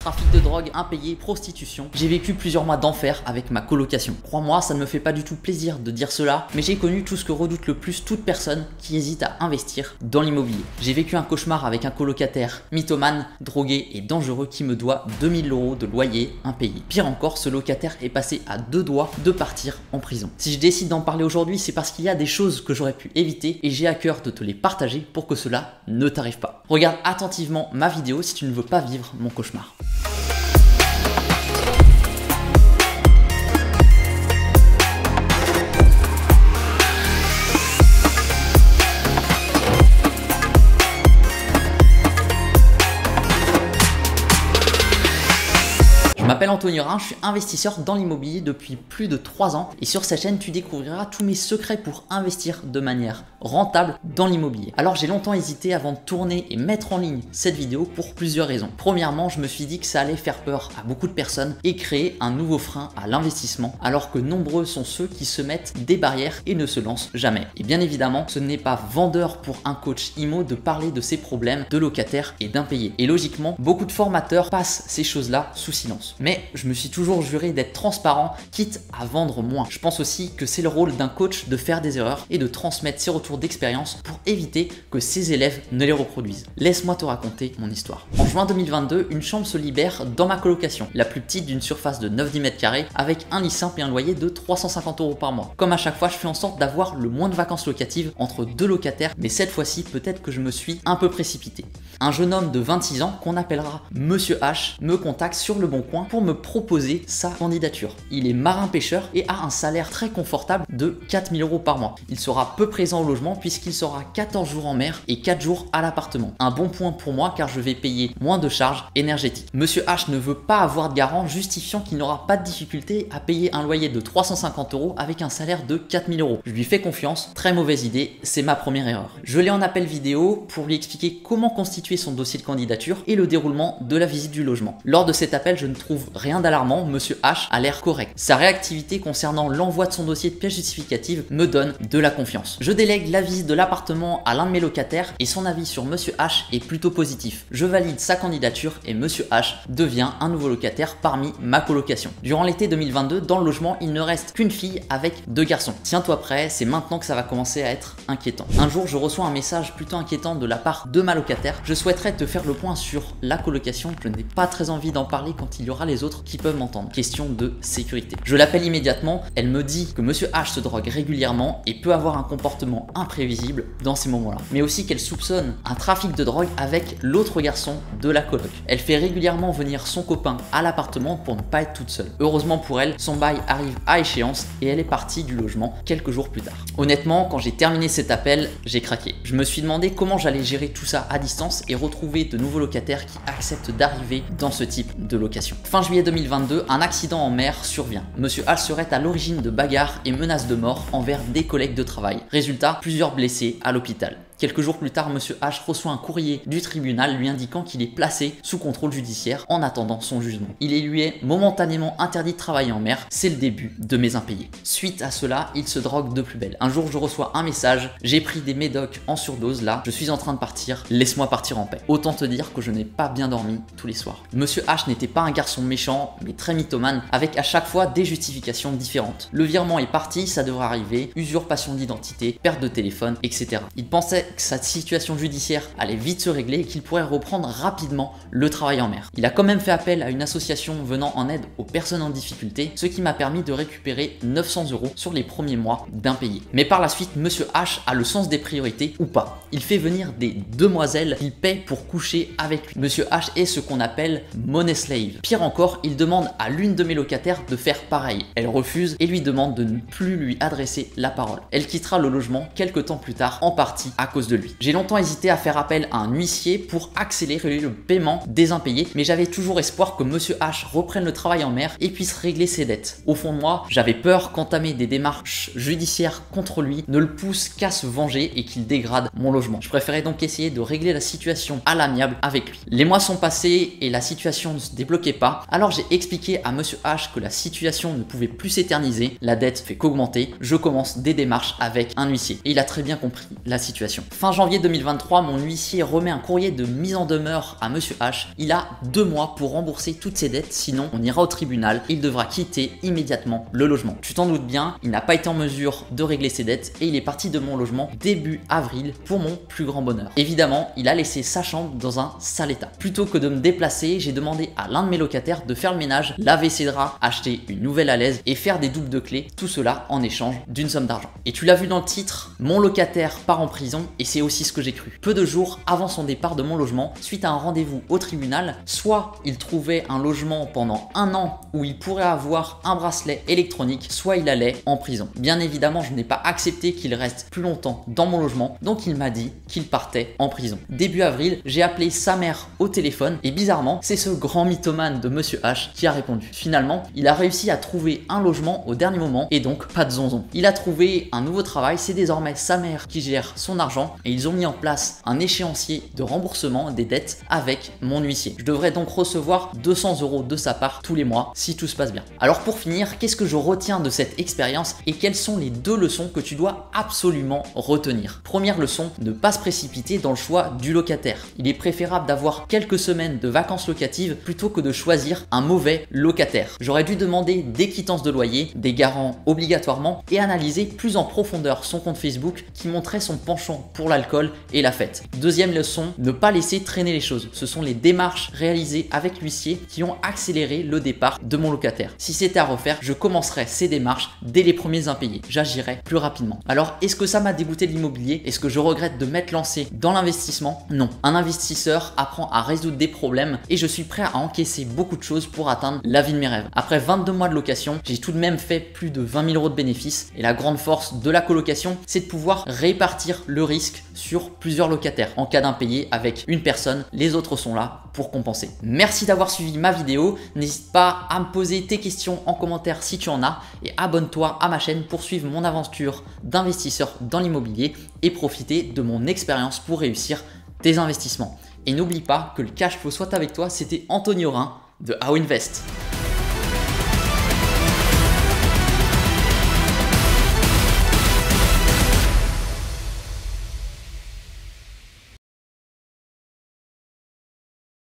trafic de drogue, impayé, prostitution. J'ai vécu plusieurs mois d'enfer avec ma colocation. Crois-moi, ça ne me fait pas du tout plaisir de dire cela, mais j'ai connu tout ce que redoute le plus toute personne qui hésite à investir dans l'immobilier. J'ai vécu un cauchemar avec un colocataire mythomane, drogué et dangereux qui me doit 2000 € de loyer impayé. Pire encore, ce locataire est passé à 2 doigts de partir en prison. Si je décide d'en parler aujourd'hui, c'est parce qu'il y a des choses que j'aurais pu éviter et j'ai à cœur de te les partager pour que cela ne t'arrive pas. Regarde attentivement ma vidéo si tu ne veux pas vivre mon cauchemar. Je m'appelle Anthony Rhin, je suis investisseur dans l'immobilier depuis plus de 3 ans et sur cette chaîne tu découvriras tous mes secrets pour investir de manière rentable dans l'immobilier. Alors j'ai longtemps hésité avant de tourner et mettre en ligne cette vidéo pour plusieurs raisons. Premièrement, je me suis dit que ça allait faire peur à beaucoup de personnes et créer un nouveau frein à l'investissement alors que nombreux sont ceux qui se mettent des barrières et ne se lancent jamais. Et bien évidemment, ce n'est pas vendeur pour un coach IMO de parler de ses problèmes de locataires et d'impayés. Et logiquement, beaucoup de formateurs passent ces choses-là sous silence. Mais je me suis toujours juré d'être transparent, quitte à vendre moins. Je pense aussi que c'est le rôle d'un coach de faire des erreurs et de transmettre ses retours d'expérience pour éviter que ses élèves ne les reproduisent. Laisse-moi te raconter mon histoire. En juin 2022, une chambre se libère dans ma colocation, la plus petite d'une surface de 9-10 mètres carrés avec un lit simple et un loyer de 350 € par mois. Comme à chaque fois, je fais en sorte d'avoir le moins de vacances locatives entre 2 locataires, mais cette fois-ci, peut-être que je me suis un peu précipité. Un jeune homme de 26 ans qu'on appellera Monsieur H me contacte sur Le Bon Coin pour me proposer sa candidature. Il est marin-pêcheur et a un salaire très confortable de 4000 € par mois. Il sera peu présent au logement puisqu'il sera 14 jours en mer et 4 jours à l'appartement. Un bon point pour moi car je vais payer moins de charges énergétiques. Monsieur H ne veut pas avoir de garant, justifiant qu'il n'aura pas de difficulté à payer un loyer de 350 € avec un salaire de 4000 €. Je lui fais confiance, très mauvaise idée, c'est ma première erreur. Je l'ai en appel vidéo pour lui expliquer comment constituer son dossier de candidature et le déroulement de la visite du logement. Lors de cet appel, je ne trouve rien d'alarmant, Monsieur H a l'air correct. Sa réactivité concernant l'envoi de son dossier de pièces justificatives me donne de la confiance. Je délègue la visite de l'appartement à l'un de mes locataires et son avis sur Monsieur H est plutôt positif. Je valide sa candidature et Monsieur H devient un nouveau locataire parmi ma colocation. Durant l'été 2022, dans le logement, il ne reste qu'une fille avec 2 garçons. Tiens-toi prêt, c'est maintenant que ça va commencer à être inquiétant. Un jour, je reçois un message plutôt inquiétant de la part de ma locataire. Je souhaiterais te faire le point sur la colocation. Je n'ai pas très envie d'en parler quand il y aura les autres qui peuvent m'entendre. Question de sécurité. Je l'appelle immédiatement. Elle me dit que Monsieur H se drogue régulièrement et peut avoir un comportement imprévisible dans ces moments-là. Mais aussi qu'elle soupçonne un trafic de drogue avec l'autre garçon de la coloc. Elle fait régulièrement venir son copain à l'appartement pour ne pas être toute seule. Heureusement pour elle, son bail arrive à échéance et elle est partie du logement quelques jours plus tard. Honnêtement, quand j'ai terminé cet appel, j'ai craqué. Je me suis demandé comment j'allais gérer tout ça à distance et retrouver de nouveaux locataires qui acceptent d'arriver dans ce type de location. Fin juillet 2022, un accident en mer survient. Monsieur H serait à l'origine de bagarres et menaces de mort envers des collègues de travail. Résultat, plusieurs blessés à l'hôpital. Quelques jours plus tard, Monsieur H reçoit un courrier du tribunal lui indiquant qu'il est placé sous contrôle judiciaire en attendant son jugement. Il lui est momentanément interdit de travailler en mer, c'est le début de mes impayés. Suite à cela, il se drogue de plus belle. Un jour, je reçois un message, j'ai pris des médocs en surdose là, je suis en train de partir, laisse-moi partir en paix. Autant te dire que je n'ai pas bien dormi tous les soirs. Monsieur H n'était pas un garçon méchant, mais très mythomane, avec à chaque fois des justifications différentes. Le virement est parti, ça devrait arriver, usurpation d'identité, perte de téléphone, etc. Il pensait que sa situation judiciaire allait vite se régler et qu'il pourrait reprendre rapidement le travail en mer. Il a quand même fait appel à une association venant en aide aux personnes en difficulté, ce qui m'a permis de récupérer 900 € sur les premiers mois d'impayés. Mais par la suite, Monsieur H a le sens des priorités ou pas. Il fait venir des demoiselles qu'il paye pour coucher avec lui. Monsieur H est ce qu'on appelle money slave. Pire encore, il demande à l'une de mes locataires de faire pareil. Elle refuse et lui demande de ne plus lui adresser la parole. Elle quittera le logement quelques temps plus tard, en partie à cause de lui. J'ai longtemps hésité à faire appel à un huissier pour accélérer le paiement des impayés, mais j'avais toujours espoir que Monsieur H reprenne le travail en mer et puisse régler ses dettes. Au fond de moi, j'avais peur qu'entamer des démarches judiciaires contre lui ne le pousse qu'à se venger et qu'il dégrade mon logement. Je préférais donc essayer de régler la situation à l'amiable avec lui. Les mois sont passés et la situation ne se débloquait pas, alors j'ai expliqué à Monsieur H que la situation ne pouvait plus s'éterniser, la dette fait qu'augmenter, je commence des démarches avec un huissier et il a très bien compris la situation. Fin janvier 2023, mon huissier remet un courrier de mise en demeure à Monsieur H. Il a 2 mois pour rembourser toutes ses dettes, sinon on ira au tribunal et il devra quitter immédiatement le logement. Tu t'en doutes bien, il n'a pas été en mesure de régler ses dettes et il est parti de mon logement début avril pour mon plus grand bonheur. Évidemment, il a laissé sa chambre dans un sale état. Plutôt que de me déplacer, j'ai demandé à l'un de mes locataires de faire le ménage, laver ses draps, acheter une nouvelle alaise et faire des doubles de clés, tout cela en échange d'une somme d'argent. Et tu l'as vu dans le titre, mon locataire part en prison et c'est aussi ce que j'ai cru. Peu de jours avant son départ de mon logement, suite à un rendez-vous au tribunal, soit il trouvait un logement pendant 1 an où il pourrait avoir un bracelet électronique, soit il allait en prison. Bien évidemment, je n'ai pas accepté qu'il reste plus longtemps dans mon logement, donc il m'a dit qu'il partait en prison. Début avril, j'ai appelé sa mère au téléphone et bizarrement, c'est ce grand mythomane de Monsieur H qui a répondu. Finalement, il a réussi à trouver un logement au dernier moment et donc pas de zonzon. Il a trouvé un nouveau travail, c'est désormais sa mère qui gère son argent et ils ont mis en place un échéancier de remboursement des dettes avec mon huissier. Je devrais donc recevoir 200 € de sa part tous les mois si tout se passe bien. Alors pour finir, qu'est-ce que je retiens de cette expérience et quelles sont les 2 leçons que tu dois absolument retenir? Première leçon, ne pas se précipiter dans le choix du locataire. Il est préférable d'avoir quelques semaines de vacances locatives plutôt que de choisir un mauvais locataire. J'aurais dû demander des quittances de loyer, des garants obligatoirement et analyser plus en profondeur son compte Facebook qui montrait son penchant pour l'alcool et la fête. Deuxième leçon, ne pas laisser traîner les choses. Ce sont les démarches réalisées avec l'huissier qui ont accéléré le départ de mon locataire. Si c'était à refaire, je commencerais ces démarches dès les premiers impayés. J'agirais plus rapidement. Alors, est-ce que ça m'a dégoûté de l'immobilier? Est-ce que je regrette de m'être lancé dans l'investissement? Non. Un investisseur apprend à résoudre des problèmes et je suis prêt à encaisser beaucoup de choses pour atteindre la vie de mes rêves. Après 22 mois de location, j'ai tout de même fait plus de 20 000 € de bénéfices et la grande force de la colocation, c'est de pouvoir répartir le risque sur plusieurs locataires. En cas d'impayé avec une personne, les autres sont là pour compenser. Merci d'avoir suivi ma vidéo. N'hésite pas à me poser tes questions en commentaire si tu en as et abonne-toi à ma chaîne pour suivre mon aventure d'investisseur dans l'immobilier et profiter de mon expérience pour réussir tes investissements. Et n'oublie pas que le cash flow soit avec toi. C'était Anthony Aurin de How Invest.